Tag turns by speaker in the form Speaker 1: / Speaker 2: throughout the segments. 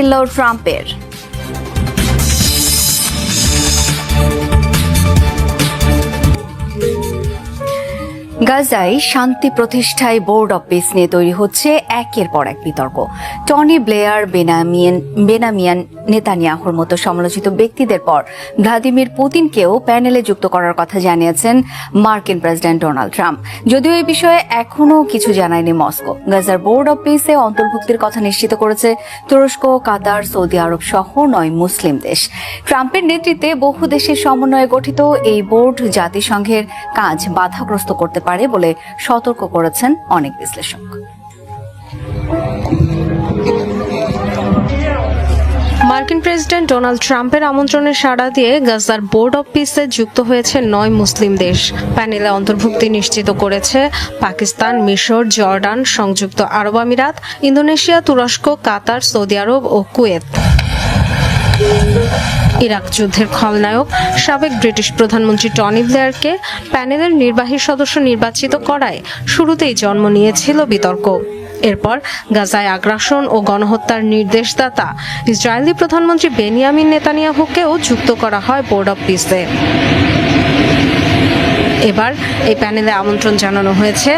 Speaker 1: ট্রাম্পের গাজায় শান্তি প্রতিষ্ঠায় বোর্ড অব পিস নিয়ে তৈরি হচ্ছে একের পর এক বিতর্ক। টনি ব্লেয়ার, বেনামিয়ান নেতানিয়াহুর মতো সমালোচিত ব্যক্তিদের পর ভ্লাদিমির পুতিনকেও প্যানেলে যুক্ত করার কথা জানিয়েছেন মার্কিন প্রেসিডেন্ট ডোনাল্ড ট্রাম্প। যদিও এই বিষয়ে এখনও কিছু জানায়নি মস্কো। গাজার বোর্ড অব পিসে অন্তর্ভুক্তির কথা নিশ্চিত করেছে তুরস্ক, কাতার, সৌদি আরব সহ 9 মুসলিম দেশ। ট্রাম্পের নেতৃত্বে বহু দেশের সমন্বয়ে গঠিত এই বোর্ড জাতিসংঘের কাজ বাধাগ্রস্ত করতে পারে বলে সতর্ক করেছেন অনেক বিশ্লেষক।
Speaker 2: মার্কিন প্রেসিডেন্ট ডোনাল্ড ট্রাম্পের আমন্ত্রণে সাড়া দিয়ে গাজার বোর্ড অব পিসে যুক্ত হয়েছে 9 মুসলিম দেশ। প্যানেলে অন্তর্ভুক্তি নিশ্চিত করেছে পাকিস্তান, মিশর, জর্ডান, সংযুক্ত আরব আমিরাত, ইন্দোনেশিয়া, তুরস্ক, কাতার, সৌদি আরব ও কুয়েত। ইরাক যুদ্ধের খলনায়ক সাবেক ব্রিটিশ প্রধানমন্ত্রী টনি ব্লেয়ারকে প্যানেলের নির্বাহী সদস্য নির্বাচিত করায় শুরুতেই জন্ম নিয়েছিল বিতর্ক। এরপর গাজায় আগ্রাসন ও গণহত্যার নির্দেশদাতা ইসরায়েলি প্রধানমন্ত্রী বেনিয়ামিন নেতানিয়াহুকেও যুক্ত করা হয় বোর্ড অব পিসে। এবার এই প্যানেলে আমন্ত্রণ জানানো হয়েছে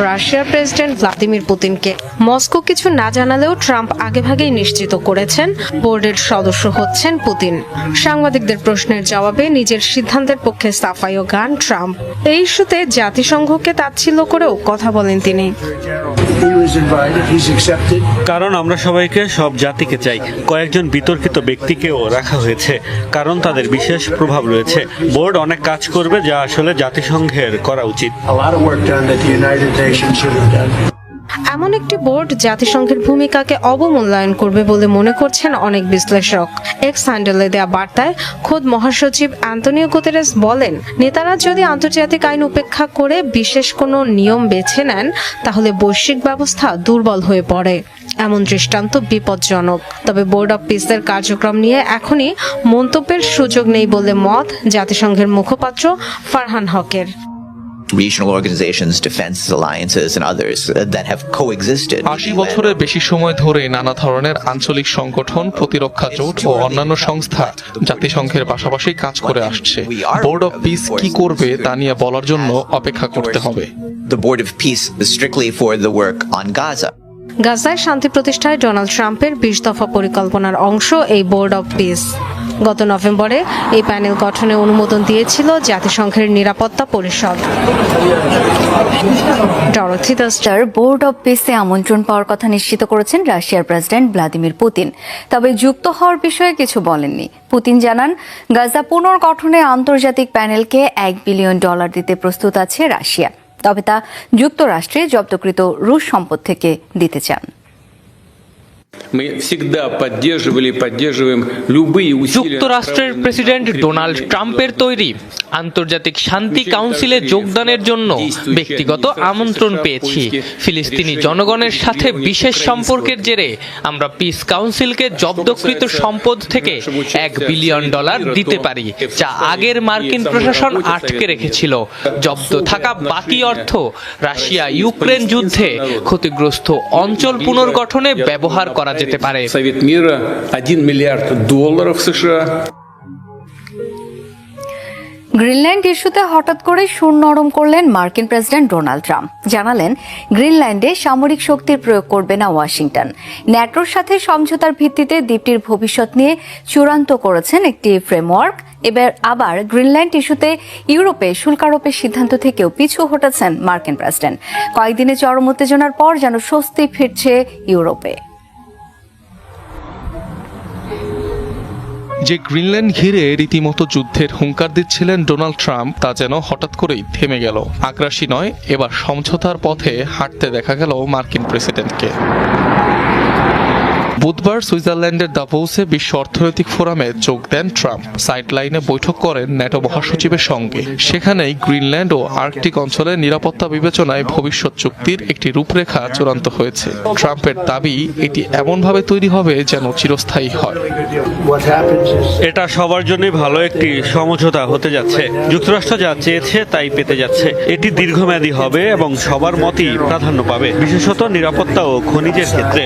Speaker 2: রাশিয়ার প্রেসিডেন্ট ভ্লাদিমির পুতিনকে। মস্কো কিছু না জানালেও ট্রাম্প আগেভাগেই নিশ্চিত করেছেন বোর্ডের সদস্য হচ্ছেন পুতিন। সাংবাদিকদের প্রশ্নের জবাবে নিজের সিদ্ধান্তের পক্ষে সাফাইও গান ট্রাম্প। এই ইস্যুতে জাতিসংঘকে তাচ্ছিল্য করেও কথা বলেন তিনি।
Speaker 3: কারণ আমরা সবাইকে, সব জাতিকে চাই। কয়েকজন বিতর্কিত ব্যক্তিকেও রাখা হয়েছে কারণ তাদের বিশেষ প্রভাব রয়েছে। বোর্ড অনেক কাজ করবে যা আসলে জাতিসংঘের করা উচিত।
Speaker 2: এমন একটি বোর্ড জাতিসংঘের ভূমিকাকে অবমূল্যায়ন করবে বলে মনে করছেন অনেক বিশ্লেষক। এক্স হ্যান্ডেলে দেয়া বার্তায় খোদ মহাসচিব অ্যান্তোনিও গুতেরেস বলেন, নেতারা যদি আন্তর্জাতিক আইন উপেক্ষা করে বিশেষ কোনো নিয়ম বেছে নেন তাহলে বৈশ্বিক ব্যবস্থা দুর্বল হয়ে পড়ে। এমন দৃষ্টান্ত বিপজ্জনক। তবে বোর্ড অব পিসের কার্যক্রম নিয়ে এখনই মন্তব্যের সুযোগ নেই বলে মত জাতিসংঘের মুখপাত্র ফারহান হকের।
Speaker 4: Regional organizations, defense alliances and others that have coexisted.
Speaker 5: 80 বছরের বেশি সময় ধরে নানা ধরনের আঞ্চলিক সংগঠন, প্রতিরক্ষা জোট ও অন্যান্য সংস্থা জাতিসংঘের পাশাপাশি কাজ করে আসছে। বোর্ড অব পিস কি করবে তা নিয়ে বলার জন্য অপেক্ষা করতে হবে।
Speaker 4: The Board of Peace is strictly for the work on Gaza.
Speaker 2: গাজায় শান্তি প্রতিষ্ঠায় ডোনাল্ড ট্রাম্পের 20 দফা পরিকল্পনার অংশ এই বোর্ড অব পিস। গত নভেম্বরে এই প্যানেল গঠনে অনুমোদন দিয়েছিল জাতিসংঘের নিরাপত্তা পরিষদ। ডরথি দাস্টার
Speaker 1: বোর্ড অব পিসে আমন্ত্রণ পাওয়ার কথা নিশ্চিত করেছেন রাশিয়ার প্রেসিডেন্ট ভ্লাদিমির পুতিন। তবে যুক্ত হওয়ার বিষয়ে কিছু বলেননি। পুতিন জানান, গাজা পুনর্গঠনে আন্তর্জাতিক প্যানেলকে $1 বিলিয়ন দিতে প্রস্তুত আছে রাশিয়া। তবে তা যুক্তরাষ্ট্রে জব্দকৃত রুশ সম্পদ থেকে দিতে চান।
Speaker 6: যুক্তরাষ্ট্রের প্রেসিডেন্ট ডোনাল্ড ট্রাম্পের তৈরি আন্তর্জাতিক শান্তি কাউন্সিলে যোগদানের জন্য ব্যক্তিগত আমন্ত্রণ পেয়েছি। ফিলিস্তিনি জনগণের সাথে বিশেষ সম্পর্কের জেরে আমরা পিস কাউন্সিলকে জব্দকৃত সম্পদ থেকে $1 বিলিয়ন দিতে পারি, যা আগের মার্কিন প্রশাসন আটকে রেখেছিল। জব্দ থাকা বাকি অর্থ রাশিয়া ইউক্রেন যুদ্ধে ক্ষতিগ্রস্ত অঞ্চল পুনর্গঠনে ব্যবহার করা যেতে পারে।
Speaker 1: $1 মিলিয়ন গ্রিনল্যান্ড ইস্যুতে হঠাৎ করে সুর নরম করলেন মার্কিন প্রেসিডেন্ট ডোনাল্ড ট্রাম্প। জানালেন, গ্রিনল্যান্ডে সামরিক শক্তির প্রয়োগ করবে না ওয়াশিংটন। ন্যাটোর সাথে সমঝোতার ভিত্তিতে দ্বীপটির ভবিষ্যৎ নিয়ে চূড়ান্ত করেছেন একটি ফ্রেমওয়ার্ক। এবার আবার গ্রিনল্যান্ড ইস্যুতে ইউরোপে শুল্ক আরোপের সিদ্ধান্ত থেকেও পিছু হটেছেন মার্কিন প্রেসিডেন্ট। কয়েকদিনে চরম উত্তেজনার পর যেন স্বস্তি ফিরছে ইউরোপে।
Speaker 5: যে গ্রিনল্যান্ড ঘিরে রীতিমতো যুদ্ধের হুঙ্কার দিচ্ছিলেন ডোনাল্ড ট্রাম্প, তা যেন হঠাৎ করেই থেমে গেল। আগ্রাসী নয়, এবার সমঝোতার পথে হাঁটতে দেখা গেল মার্কিন প্রেসিডেন্টকে। বুধবার সুইজারল্যান্ডের দাভোসে বিশ্ব অর্থনৈতিক ফোরামে যোগ দেন ট্রাম্প। সাইডলাইনে বৈঠক করেন ন্যাটো মহাসচিবের সঙ্গে। সেখানেই গ্রিনল্যান্ড ও আর্কটিক অঞ্চলের নিরাপত্তা বিবেচনায় ভবিষ্যৎ চুক্তির একটি রূপরেখা চূড়ান্ত হয়েছে। ট্রাম্পের দাবি, এটি এমনভাবে তৈরি হবে যেন চিরস্থায়ী হয়।
Speaker 3: এটা সবার জন্যই ভালো একটি সমঝোতা হতে যাচ্ছে। যুক্তরাষ্ট্র যা চেয়েছে তাই পেতে যাচ্ছে। এটি দীর্ঘমেয়াদী হবে এবং সবার মতই প্রাধান্য পাবে, বিশেষত নিরাপত্তা ও খনিজের ক্ষেত্রে।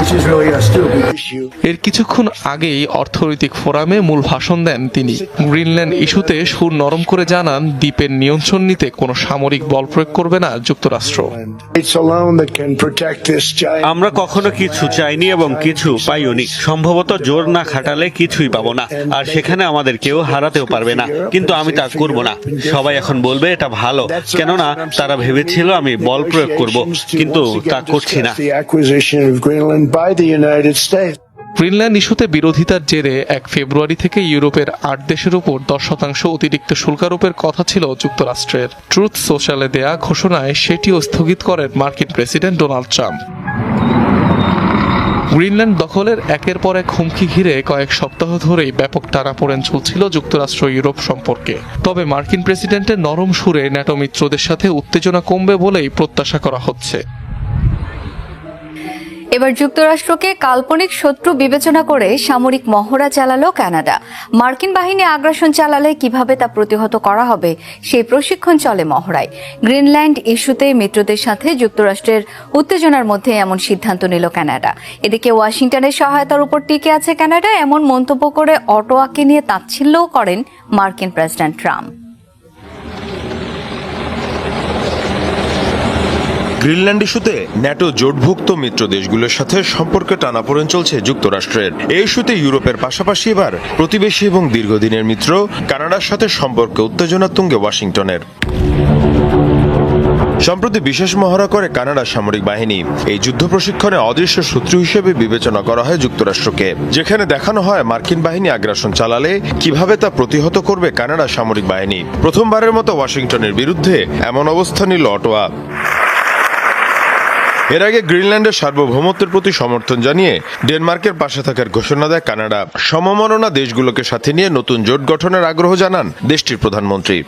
Speaker 7: which is really a stupid issue.
Speaker 5: এর কিছুক্ষণ আগেই অর্থনৈতিক ফোরামে মূল ভাষণ দেন তিনি। গ্রিনল্যান্ড ইস্যুতে সুর নরম করে জানান দ্বীপের নিয়ন্ত্রণ নিতে কোনো সামরিক বল প্রয়োগ করবে না যুক্তরাষ্ট্র।
Speaker 7: It's alone that can protect this giant.
Speaker 3: আমরা কখনো কিছু চাইনি এবং কিছু পাইওনি। সম্ভবত জোর না খাটালে কিছুই পাবো না, আর সেখানে আমাদের কেউ হারাতেও পারবে না। কিন্তু আমি তা করব না। সবাই এখন বলবে এটা ভালো, কেননা তারা ভেবেছিল আমি বল প্রয়োগ করব, কিন্তু তা করছি না।
Speaker 7: The acquisition of Greenland by the United States.
Speaker 5: Greenland ইস্যুতে বিরোধিতার জেরে 1 ফেব্রুয়ারি থেকে ইউরোপের 8 দেশের উপর 10% অতিরিক্ত শুল্কারোপের কথা ছিল যুক্তরাষ্ট্রের। ট্রুথ সোশ্যালে দেয়া ঘোষণায় সেটিও স্থগিত করেন মার্কিন প্রেসিডেন্ট ডোনাল্ড ট্রাম্প। গ্রিনল্যান্ড দখলের একের পর এক হুমকি ঘিরে কয়েক সপ্তাহ ধরেই ব্যাপক টানাপোড়েন চলছিল যুক্তরাষ্ট্র ইউরোপ সম্পর্কে। তবে মার্কিন প্রেসিডেন্টের নরম সুরে ন্যাটো মিত্রদের সাথে উত্তেজনা কমবে বলেই প্রত্যাশা করা হচ্ছে।
Speaker 1: এবার যুক্তরাষ্ট্রকে কাল্পনিক শত্রু বিবেচনা করে সামরিক মহড়া চালালো কানাডা। মার্কিন বাহিনী আগ্রাসন চালালে কিভাবে তা প্রতিহত করা হবে সেই প্রশিক্ষণ চলে মহড়ায়। গ্রিনল্যান্ড ইস্যুতে মিত্রদের সাথে যুক্তরাষ্ট্রের উত্তেজনার মধ্যে এমন সিদ্ধান্ত নিল কানাডা। এদিকে ওয়াশিংটনের সহায়তার উপর টিকে আছে কানাডা, এমন মন্তব্য করে অটোয়াকে নিয়ে তাচ্ছিল্যও করেন মার্কিন প্রেসিডেন্ট ট্রাম্প।
Speaker 8: গ্রিনল্যান্ড ইস্যুতে ন্যাটো জোটভুক্ত মিত্র দেশগুলোর সাথে সম্পর্কে টানাপোড়েন চলছে যুক্তরাষ্ট্রের। এই ইস্যুতে ইউরোপের পাশাপাশি এবার প্রতিবেশী এবং দীর্ঘদিনের মিত্র কানাডার সাথে সম্পর্কে উত্তেজনা তুঙ্গে ওয়াশিংটনের। সম্প্রতি বিশেষ মহড়া করে কানাডার সামরিক বাহিনী। এই যুদ্ধ প্রশিক্ষণে অদৃশ্য শত্রু হিসেবে বিবেচনা করা হয় যুক্তরাষ্ট্রকে, যেখানে দেখানো হয় মার্কিন বাহিনী আগ্রাসন চালালে কিভাবে তা প্রতিহত করবে কানাডার সামরিক বাহিনী। প্রথমবারের মতো ওয়াশিংটনের বিরুদ্ধে এমন অবস্থা নিল অটোয়া। এর আগে গ্রিনল্যান্ডের সার্বভৌমত্বের প্রতি সমর্থন জানিয়ে ডেনমার্কের পাশে থাকার ঘোষণা দেয় কানাডা। সমমননা দেশগুলোকে সাথে নিয়ে নতুন জোট গঠনের আগ্রহ জানান দেশটির প্রধানমন্ত্রী।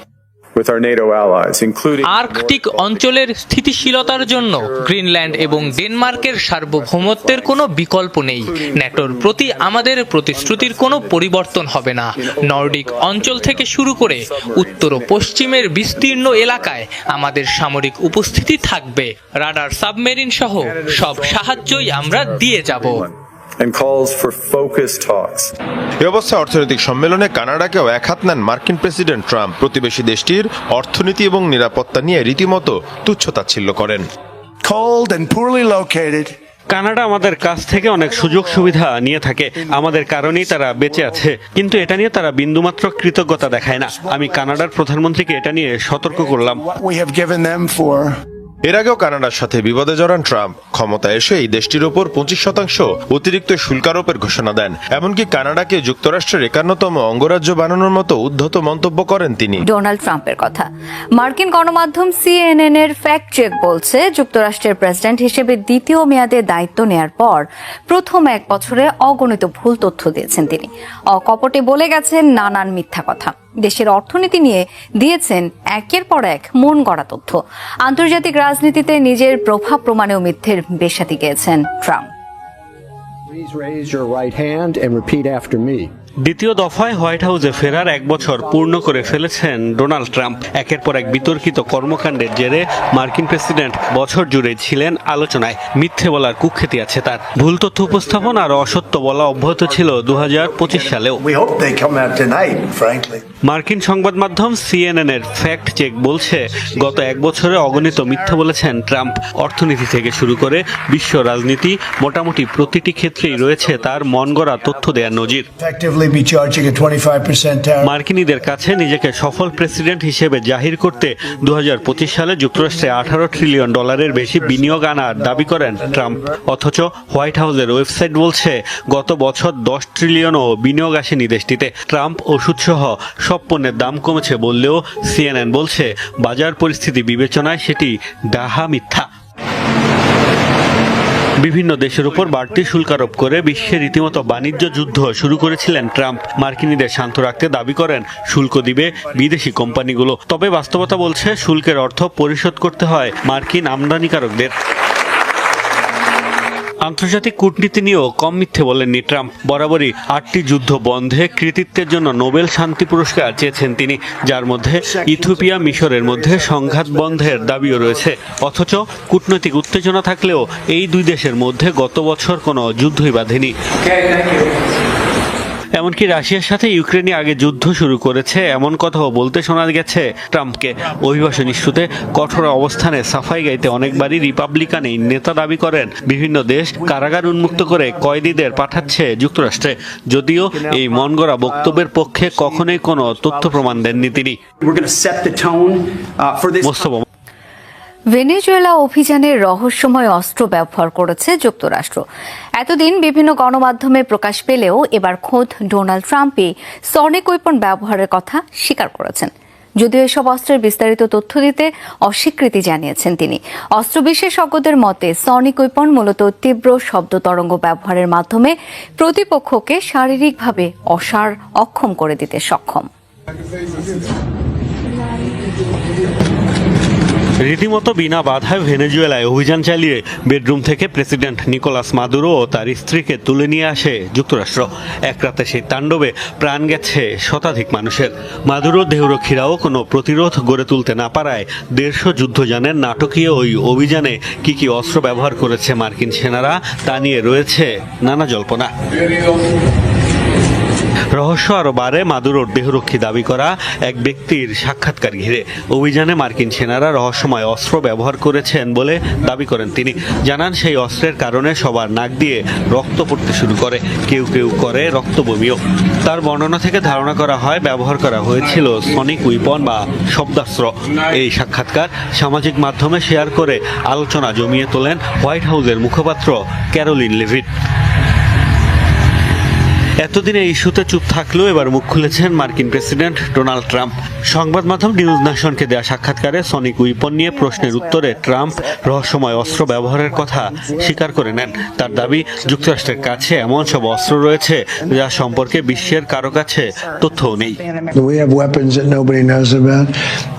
Speaker 6: আর্কটিক অঞ্চলের স্থিতিশীলতার জন্য গ্রিনল্যান্ড এবং ডেনমার্কের সার্বভৌমত্বের কোনো বিকল্প নেই। ন্যাটোর প্রতি আমাদের প্রতিশ্রুতির কোনো পরিবর্তন হবে না। নর্ডিক অঞ্চল থেকে শুরু করে উত্তর ও পশ্চিমের বিস্তীর্ণ এলাকায় আমাদের সামরিক উপস্থিতি থাকবে। রাডার, সাবমেরিন সহ সব সাহায্যই আমরা দিয়ে যাব।
Speaker 9: and calls for focused talks.
Speaker 8: এই অবস্থায় অর্থনৈতিক সম্মেলনে কানাডাকেও এক হাত নেন মার্কিন প্রেসিডেন্ট ট্রাম্প। প্রতিবেশী দেশটির অর্থনীতি এবং নিরাপত্তা নিয়ে রীতিমতো তুচ্ছ-তাচ্ছিল্য করেন।
Speaker 7: Cold and poorly located.
Speaker 3: Canada আমাদের কাছ থেকে অনেক সুযোগ সুবিধা নিয়ে থাকে, আমাদের কারণেই তারা বেঁচে আছে, কিন্তু এটা নিয়ে তারা বিন্দুমাত্র কৃতজ্ঞতা দেখায় না। আমি কানাডার প্রধানমন্ত্রীকে এটা নিয়ে সতর্ক করলাম।
Speaker 7: What we have given them for.
Speaker 8: এর আগেও কানাডার সাথে বিবাদে জড়ান ট্রাম্প। ক্ষমতা এসে এই দেশটির ওপর 25% অতিরিক্ত শুল্কারোপের ঘোষণা দেন। এমনকি কানাডাকে যুক্তরাষ্ট্রের 51তম অঙ্গরাজ্য বানানোর মতো উদ্ধত মন্তব্য করেন তিনি।
Speaker 1: ডোনাল্ড ট্রাম্পের কথা মার্কিন গণমাধ্যম CNN এর ফ্যাক্ট চেক বলছে, যুক্তরাষ্ট্রের প্রেসিডেন্ট হিসেবে দ্বিতীয় মেয়াদে দায়িত্ব নেয়ার পর প্রথম 1 বছরে অগণিত ভুল তথ্য দিয়েছেন তিনি। অকপটে বলে গেছেন নানান মিথ্যা কথা। দেশের অর্থনীতি নিয়ে দিয়েছেন একের পর এক মন গড়া তথ্য। আন্তর্জাতিক রাজনীতিতে নিজের প্রভাব প্রমাণেও মিথ্যের বেশাতি গেয়েছেন Trump.
Speaker 10: Please raise your right hand and repeat after me.
Speaker 3: দ্বিতীয় দফায় হোয়াইট হাউসে ফেরার 1 বছর পূর্ণ করে ফেলেছেন ডোনাল্ড ট্রাম্প। একের পর এক বিতর্কিত কর্মকাণ্ডের জেরে মার্কিন প্রেসিডেন্ট বছর জুড়ে ছিলেন আলোচনায়। মিথ্যে বলার কুখ্যাতি আছে তার। ভুল তথ্য উপস্থাপন আর অসত্য বলা অব্যাহত ছিল 2025 সালেও।
Speaker 7: We hope they come out tonight, frankly.
Speaker 3: মার্কিন সংবাদ মাধ্যম CNN এর ফ্যাক্ট চেক বলছে, গত 1 বছরে অগণিত মিথ্যা বলেছেন ট্রাম্প। অর্থনীতি থেকে শুরু করে বিশ্ব রাজনীতি, মোটামুটি প্রতিটি ক্ষেত্রেই রয়েছে তার মনগড়া তথ্য দেওয়ার নজির।
Speaker 7: Effectively be charging a 25% tariff.
Speaker 3: মার্কিনীদের কাছে নিজেকে সফল প্রেসিডেন্ট হিসেবে জাহির করতে 2025 সালে যুক্তরাষ্ট্রে $18 ট্রিলিয়ন বেশি বিনিয়োগ আনার দাবি করেন ট্রাম্প। অথচ হোয়াইট হাউসের ওয়েবসাইট বলছে গত বছর 10 ট্রিলিয়নও বিনিয়োগ আসেনি দেশটিতে। ট্রাম্প ওষুধসহ সব পণ্যের দাম কমেছে বললেও CNN বলছে বাজার পরিস্থিতি বিবেচনায় সেটি ডাহা মিথ্যা। বিভিন্ন দেশের উপর বাড়তি শুল্ক আরোপ করে বিশ্বে রীতিমতো বাণিজ্য যুদ্ধ শুরু করেছিলেন ট্রাম্প। মার্কিনীদের শান্ত রাখতে দাবি করেন শুল্ক দিবে বিদেশি কোম্পানিগুলো। তবে বাস্তবতা বলছে শুল্কের অর্থ পরিশোধ করতে হয় মার্কিন আমদানিকারকদের। আন্তর্জাতিক কূটনীতি নিয়েও কম মিথ্যে বলেননি ট্রাম্প। বরাবরই 8টি যুদ্ধ বন্ধে কৃতিত্বের জন্য নোবেল শান্তি পুরস্কার চেয়েছেন তিনি, যার মধ্যে ইথিওপিয়া মিশরের মধ্যে সংঘাত বন্ধের দাবিও রয়েছে। অথচ কূটনৈতিক উত্তেজনা থাকলেও এই দুই দেশের মধ্যে গত বছর কোনো যুদ্ধই বাধেনি। এমনকি রাশিয়ার সাথে ইউক্রেনই আগে যুদ্ধ শুরু করেছে এমন কথাও বলতে শোনা গেছে ট্রাম্পকে। অভিবাসন ইস্যুতে কঠোর অবস্থানে সাফাই গাইতে অনেকবারই রিপাবলিকান এই নেতা দাবি করেন বিভিন্ন দেশ কারাগার উন্মুক্ত করে কয়েদিদের পাঠাচ্ছে যুক্তরাষ্ট্রে, যদিও এই মনগড়া বক্তব্যের পক্ষে কখনোই কোনো তথ্য প্রমাণ দেননি তিনি। মোস্তফা
Speaker 1: ভেনেজুয়েলা অভিযানের রহস্যময় অস্ত্র ব্যবহার করেছে যুক্তরাষ্ট্র। এতদিন বিভিন্ন গণমাধ্যমে প্রকাশ পেলেও এবার খোদ ডোনাল্ড ট্রাম্পই সনিক ওয়েপন ব্যবহারের কথা স্বীকার করেছেন। যদিও এসব অস্ত্রের বিস্তারিত তথ্য দিতে অস্বীকৃতি জানিয়েছেন তিনি। অস্ত্র বিশেষজ্ঞদের মতে সনিক ওয়েপন মূলত তীব্র শব্দ তরঙ্গ ব্যবহারের মাধ্যমে প্রতিপক্ষকে শারীরিকভাবে অক্ষম করে দিতে সক্ষম।
Speaker 3: রীতিমতো বিনা বাধায় ভেনেজুয়েলায় অভিযান চালিয়ে বেডরুম থেকে প্রেসিডেন্ট নিকোলাস মাদুরো ও তার স্ত্রীকে তুলে নিয়ে আসে যুক্তরাষ্ট্র। এক রাতে সেই তাণ্ডবে প্রাণ গেছে শতাধিক মানুষের। মাদুরো দেহরক্ষীরাও কোনো প্রতিরোধ গড়ে তুলতে না পারায় 150 যুদ্ধযানের নাটকীয় ওই অভিযানে কি অস্ত্র ব্যবহার করেছে মার্কিন সেনারা তা নিয়ে রয়েছে নানা জল্পনা। রহস্য আরও বাড়ে মাদুরোর দেহরক্ষী দাবি করা এক ব্যক্তির সাক্ষাৎকার ঘিরে। অভিযানে মার্কিন সেনারা রহস্যময় অস্ত্র ব্যবহার করেছেন বলে দাবি করেন তিনি। জানান সেই অস্ত্রের কারণে সবার নাক দিয়ে রক্ত পড়তে শুরু করে, কেউ কেউ করে রক্তবমিও। তার বর্ণনা থেকে ধারণা করা হয় ব্যবহার করা হয়েছিল সনিক উইপন বা শব্দাস্ত্র। এই সাক্ষাৎকার সামাজিক মাধ্যমে শেয়ার করে আলোচনা জমিয়ে তোলেন হোয়াইট হাউসের মুখপাত্র ক্যারোলিন লেভিট। এতদিন এই ইস্যুতে চুপ থাকলেও এবার মুখ খুলেছেন মার্কিন প্রেসিডেন্ট ডোনাল্ড ট্রাম্প। সংবাদ মাধ্যম নিউজ ন্যাশনকে দেয়া সাক্ষাৎকারে সনিক উইপন নিয়ে প্রশ্নের উত্তরে ট্রাম্প রহস্যময় অস্ত্র ব্যবহারের কথা স্বীকার করে নেন। তার দাবি, যুক্তরাষ্ট্রের কাছে এমন সব অস্ত্র রয়েছে যা সম্পর্কে বিশ্বের কারো কাছে তথ্যও নেই।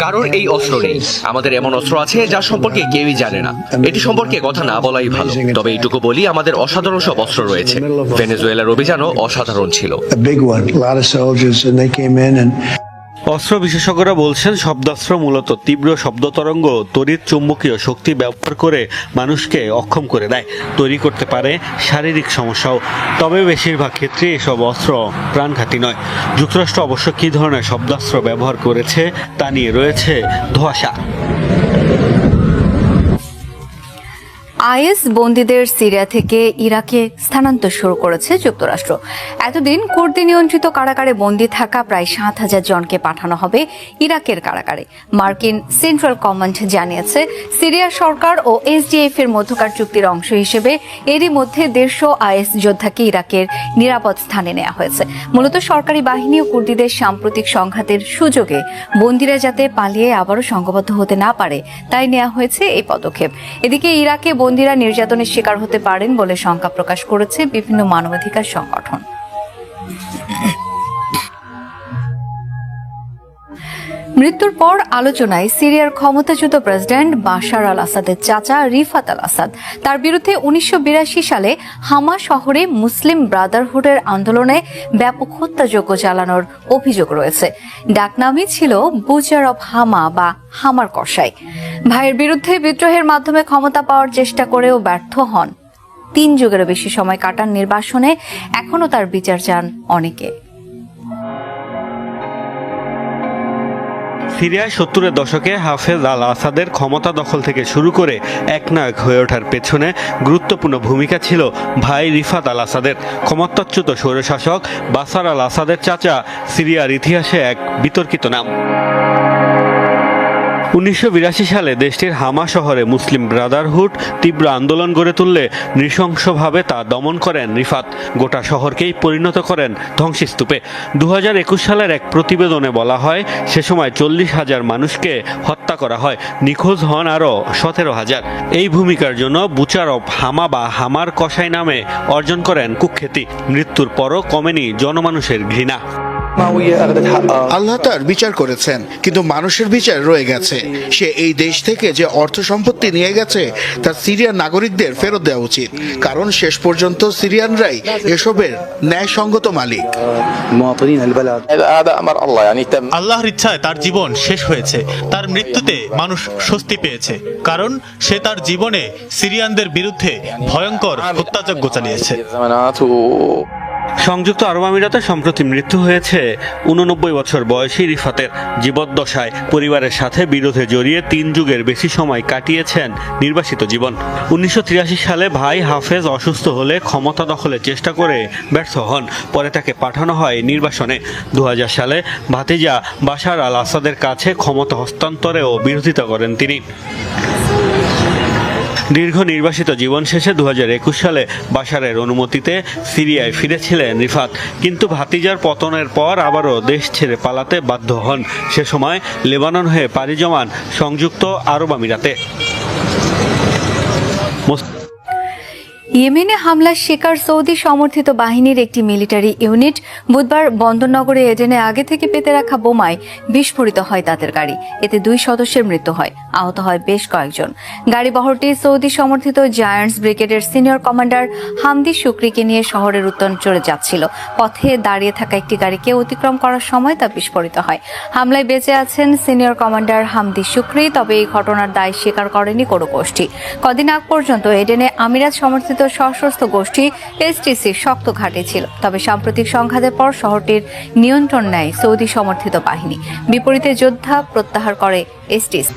Speaker 11: কারোর এই অস্ত্র নেই। আমাদের এমন অস্ত্র আছে যা সম্পর্কে কেউই জানে না। এটি সম্পর্কে কথা না বলাই ভালো। তবে এইটুকু বলি, আমাদের অসাধারণ সব অস্ত্র রয়েছে। ভেনেজুয়েলার অভিযানও অসাধারণ ছিল।
Speaker 3: অস্ত্র বিশেষজ্ঞরা বলছেন শব্দাস্ত্র মূলত তীব্র শব্দ তরঙ্গ তড়িৎ চুম্বকীয় শক্তি ব্যবহার করে মানুষকে অক্ষম করে দেয়, তৈরি করতে পারে শারীরিক সমস্যাও। তবে বেশিরভাগ ক্ষেত্রে এসব অস্ত্র প্রাণঘাতী নয়। যুক্তরাষ্ট্র অবশ্য কী ধরনের শব্দাস্ত্র ব্যবহার করেছে তা নিয়ে রয়েছে ধোঁয়াশা।
Speaker 1: আইএস বন্দীদের সিরিয়া থেকে ইরাকে স্থানান্তর শুরু করেছে যুক্তরাষ্ট্র। এতদিন কুর্দি নিয়ন্ত্রিত কারাগারে বন্দী থাকা প্রায় 7,000 জনকে পাঠানো হবে ইরাকের কারাগারে। মার্কিন সেন্ট্রাল কমান্ড জানিয়েছে, সিরিয়া সরকার ও এসডিএফ এর মধ্যকার চুক্তির অংশ হিসেবে এরই মধ্যে 150 আইএস যোদ্ধাকে ইরাকের নিরাপদ স্থানে নেওয়া হয়েছে। মূলত সরকারি বাহিনী ও কুর্দিদের সাম্প্রতিক সংঘাতের সুযোগে বন্দীরা যাতে পালিয়ে আবারও সংঘবদ্ধ হতে না পারে তাই নেওয়া হয়েছে এই পদক্ষেপ। এদিকে ইরাকে বন্দীরা নির্যাতনের শিকার হতে পারেন বলে শঙ্কা প্রকাশ করেছে বিভিন্ন মানবাধিকার সংগঠন। মৃত্যুর পর আলোচনায় সিরিয়ার ক্ষমতাচ্যুত প্রেসিডেন্ট বাশার আল আসাদের চাচা রিফাত আল আসাদ। তার বিরুদ্ধে 1982 সালে হামা শহরে মুসলিম ব্রাদারহুডের আন্দোলনে ব্যাপক হত্যাযজ্ঞ চালানোর অভিযোগ রয়েছে। ডাকনামই ছিল বুচার অব হামা বা হামার কসাই। ভাইয়ের বিরুদ্ধে বিদ্রোহের মাধ্যমে ক্ষমতা পাওয়ার চেষ্টা করেও ব্যর্থ হন। 3 যুগেরও বেশি সময় কাটান নির্বাসনে, এখনও তার বিচার চান অনেকে।
Speaker 3: সিরিয়ায় 70-এর দশকে হাফেজ আল আসাদের ক্ষমতা দখল থেকে শুরু করে একনায়ক হয়ে ওঠার পেছনে গুরুত্বপূর্ণ ভূমিকা ছিল ভাই রিফাত আল আসাদের। ক্ষমতাচ্যুত স্বৈরশাসক বাশার আল আসাদের চাচা সিরিয়ার ইতিহাসে এক বিতর্কিত নাম। 1982 সালে দেশটির হামা শহরে মুসলিম ব্রাদারহুড তীব্র আন্দোলন গড়ে তুললে নৃশংসভাবে তা দমন করেন রিফাত। গোটা শহরকেই পরিণত করেন ধ্বংসস্তূপে। 2021 সালের এক প্রতিবেদনে বলা হয়, সে সময় 40,000 মানুষকে হত্যা করা হয়, নিখোঁজ হন আরও 17,000। এই ভূমিকার জন্য বুচার অব হামা বা হামার কসাই নামে অর্জন করেন কুখ্যাতি। মৃত্যুর পরও কমেনি জনমানুষের ঘৃণা।
Speaker 12: আল্লাহ তার বিচার করেছেন, কিন্তু মানুষের বিচার রয়ে গেছে। সে এই দেশ থেকে যে অর্থ সম্পত্তি নিয়ে গেছে তা সিরিয়ান নাগরিকদের ফেরত দেওয়া উচিত, কারণ শেষ পর্যন্ত সিরিয়ানরাই এসবের ন্যায়সঙ্গত মালিক।
Speaker 13: আল্লাহর ইচ্ছায় তার জীবন শেষ হয়েছে। তার মৃত্যুতে মানুষ স্বস্তি পেয়েছে, কারণ সে তার জীবনে সিরিয়ানদের বিরুদ্ধে ভয়ঙ্কর হত্যাযজ্ঞ চালিয়েছে।
Speaker 3: সংযুক্ত আরব আমিরাতে সম্প্রতি মৃত্যু হয়েছে 89 বছর বয়সী রিফাতের। জীবদ্দশায় পরিবারের সাথে বিরোধে জড়িয়ে 3 যুগের বেশি সময় কাটিয়েছেন নির্বাসিত জীবন। 1983 সালে ভাই হাফেজ অসুস্থ হলে ক্ষমতা দখলের চেষ্টা করে ব্যর্থ হন। পরে তাকে পাঠানো হয় নির্বাসনে। 2000 সালে ভাতিজা বাশার আল আসাদের কাছে ক্ষমতা হস্তান্তরেও বিরোধিতা করেন তিনি। দীর্ঘ নির্বাসিত জীবন শেষে 2021 সালে বাশারের অনুমতিতে সিরিয়ায় ফিরেছিলেন রিফাত, কিন্তু ভাতিজার পতনের পর আবারও দেশ ছেড়ে পালাতে বাধ্য হন। সে সময় লেবানন হয়ে পাড়ি জমান সংযুক্ত আরব আমিরাতে।
Speaker 1: ইয়েমেনে হামলার শিকার সৌদি সমর্থিত বাহিনীর একটি মিলিটারি ইউনিট বুধবার বন্দরনগরে এডেনে আগে থেকে পেতে রাখা বোমায় বিস্ফোরিত হয় তাদের গাড়ি। এতে 2 সদস্যের মৃত্যু হয়, আহত হয় বেশ কয়েকজন। গাড়িবহরটি সৌদি সমর্থিত জায়ান্টস ব্রিগেডের সিনিয়র কমান্ডার হামদি শুক্রিকে নিয়ে শহরের উত্তরাঞ্চলে যাচ্ছিল। পথে দাঁড়িয়ে থাকা একটি গাড়িকে অতিক্রম করার সময় তা বিস্ফোরিত হয়। হামলায় বেঁচে আছেন সিনিয়র কমান্ডার হামদি শুক্রি, তবে এই ঘটনার দায় স্বীকার করেনি কোনো গোষ্ঠী। কদিন আগ পর্যন্ত এডেনে আমিরাত সমর্থিত সশস্ত্র গোষ্ঠী এসটিসি শক্ত ঘাঁটি ছিল, তবে সাম্প্রতিক সংঘাতের পর শহরটির নিয়ন্ত্রণ নেয় সৌদি সমর্থিত বাহিনী। বিপরীতে যোদ্ধা প্রত্যাহার করে এসটিসি।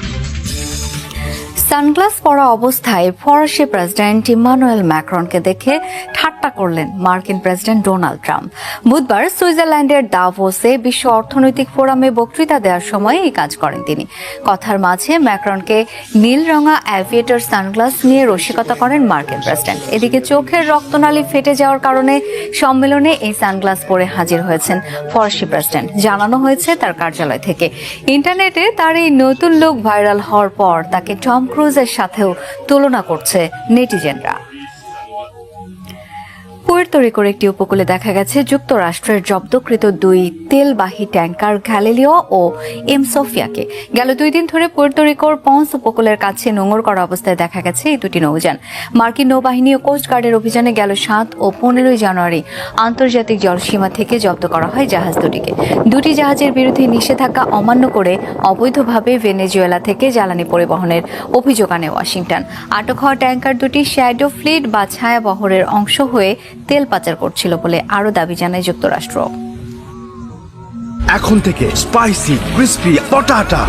Speaker 1: সানগ্লাস পরা অবস্থায় ফরাসি প্রেসিডেন্ট ইমানুয়েল ম্যাক্রনকে দেখে ঠাট্টা করলেন মার্কিন প্রেসিডেন্ট ডোনাল্ড ট্রাম্প। বুধবার সুইজারল্যান্ডের দাভোসে বিশ্ব অর্থনৈতিক ফোরামে বক্তৃতা দেওয়ার সময় এই কাজ করেন তিনি। কথার মাঝে ম্যাক্রনকে নীল রঙা অ্যাভিয়েটর সানগ্লাস নিয়ে রসিকতা করেন মার্কিন প্রেসিডেন্ট। এদিকে চোখের রক্তনালী ফেটে যাওয়ার কারণে সম্মেলনে এই সানগ্লাস পরে হাজির হয়েছেন ফরাসি প্রেসিডেন্ট, জানানো হয়েছে তার কার্যালয় থেকে। ইন্টারনেটে তার এই নতুন লুক ভাইরাল হওয়ার পর তাকে টম ক্রুজের সাথেও তুলনা করছে নেটিজেনরা। পুয়ের্তো রিকোর একটি উপকূলে দেখা গেছে যুক্তরাষ্ট্রের জব্দকৃত 2 তেলবাহী ট্যাঙ্কার গ্যালিলিও ও এম সোফিয়াকে। গেল 2 দিন ধরে পুয়ের্তো রিকোর পন্স উপকূলের কাছে নোঙর করা অবস্থায় দেখা গেছে এই 2টি নৌযান। মার্কিন নৌবাহিনী ও কোস্ট গার্ডের অভিযানে গেল 7 ও 15 জানুয়ারি আন্তর্জাতিক জলসীমা থেকে জব্দ করা হয় জাহাজ দুটিকে। 2টি জাহাজের বিরুদ্ধে নিষেধাজ্ঞা অমান্য করে অবৈধভাবে ভেনেজুয়েলা থেকে জ্বালানি পরিবহনের অভিযোগ আনে ওয়াশিংটন। আটক হওয়া ট্যাঙ্কার দুটি শ্যাডো ফ্লিট বা ছায়া বহরের অংশ হয়ে তেল পাচার করছিল বলে আরও দাবি জানায় যুক্তরাষ্ট্র।
Speaker 14: এখন থেকে স্পাইসি ক্রিস্পি পটাটা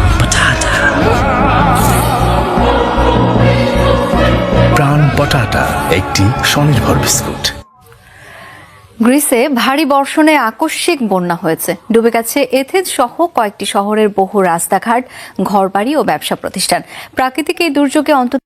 Speaker 14: প্রাণ পটাটা একটি স্বনির্ভর বিস্কুট।
Speaker 1: গ্রিসে ভারী বর্ষণে আকস্মিক বন্যা হয়েছে। ডুবে গেছে এথেন্স সহ কয়েকটি শহরের বহু রাস্তাঘাট, ঘরবাড়ি ও ব্যবসা প্রতিষ্ঠান। প্রাকৃতিক এই দুর্যোগে অন্তত